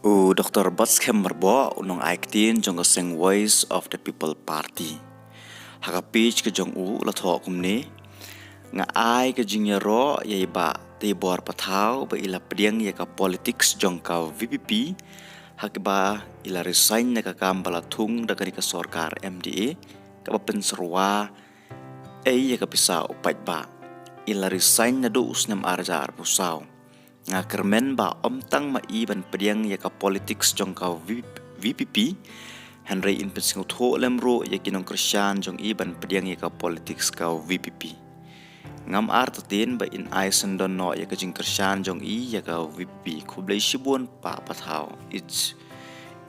Dr. Batskhem Myrboh Nongai ktien jong sing Voice of the People Party. Hakapich ke jong la thok kumni nga ai ke Jingiaroh ye ba te Bah Pathaw ba ila pediang ye ka politics jong ka VPP hakba ila resign na ka kambala thung da ka Sorkar MDA ka ba penserwa ye ka pisa upat ba ila resign na do usnam arjar pusaw nga kermen ba omtang ma iban pediang ye ka politics jong ka VPP Henry in pensing utho lemro ye kinong Christian jong iban pediang ye ka politics ka VPP ngam artatin ba in aisen don no ye ka jing Christian jong ye ka VPP kublai shibun Bah Pathaw. It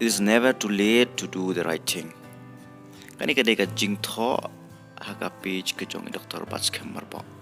is never too late to do the right thing. Kani ka jing tho haka page ke jong Dr. Batskhem Myrboh.